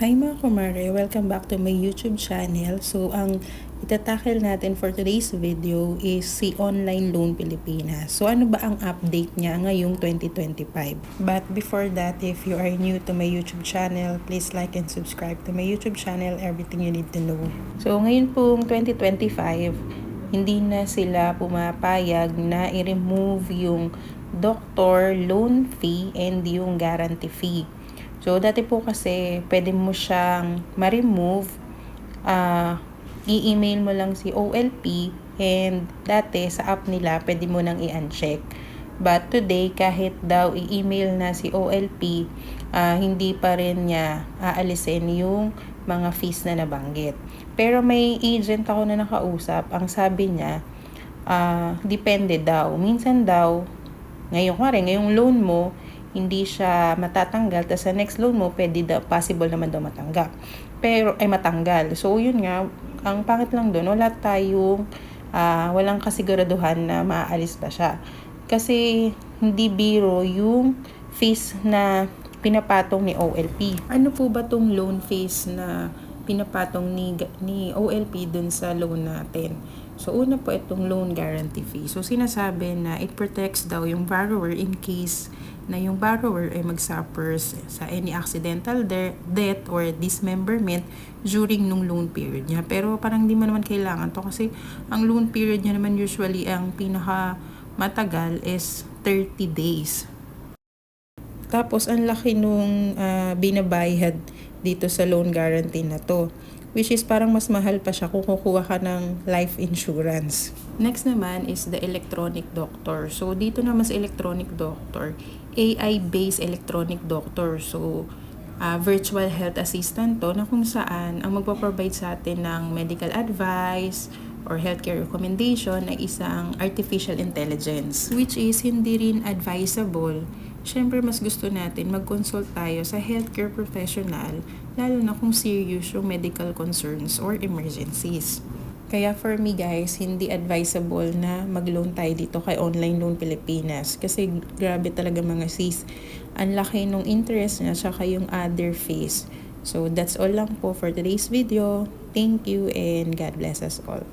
Hi mga kumare! Welcome back to my YouTube channel. So, ang itatackle natin for today's video is si Online Loan Pilipinas. So, ano ba ang update niya ngayong 2025? But before that, if you are new to my YouTube channel, please like and subscribe to my YouTube channel, everything you need to know. So, ngayon pong 2025, hindi na sila pumapayag na i-remove yung doctor loan fee and yung guarantee fee. So, dati po kasi, pwede mo siyang ma-remove, i-email mo lang si OLP, and dati sa app nila, pwede mo nang i-uncheck. But today, kahit daw i-email na si OLP, hindi pa rin niya aalisin yung mga fees na nabanggit. Pero may agent ako na nakausap, ang sabi niya, depende daw. Minsan daw, ngayong loan mo, hindi siya matatanggal, tapos sa next loan mo, possible naman daw matanggap. Pero, ay matanggal. So, yun nga, ang pangit lang doon, walang kasiguraduhan na maaalis ba siya. Kasi, hindi biro yung fees na pinapatong ni OLP. Ano po ba tong loan fees na pinapatong ni OLP dun sa loan natin? So, una po itong loan guarantee fee. So, sinasabi na it protects daw yung borrower in case na yung borrower ay mag-suffer sa any accidental death or dismemberment during nung loan period niya. Pero parang di mo naman kailangan to kasi ang loan period niya naman usually ang pinaka matagal is 30 days. Tapos ang laki nung binabayad dito sa loan guarantee na to, which is parang mas mahal pa siya kung kukuha ka ng life insurance. Next naman is the electronic doctor. So, dito naman sa electronic doctor, AI-based electronic doctor. So, virtual health assistant to na kung saan ang magpo-provide sa atin ng medical advice or healthcare recommendation na isang artificial intelligence, which is hindi rin advisable. Siyempre, mas gusto natin mag-consult tayo sa healthcare professional, lalo na kung serious yung medical concerns or emergencies. Kaya for me guys, hindi advisable na mag-loan tayo dito kay Online Loan Pilipinas. Kasi grabe talaga mga sis. Ang laki nung interest niya, saka yung other fees. So that's all lang po for today's video. Thank you and God bless us all.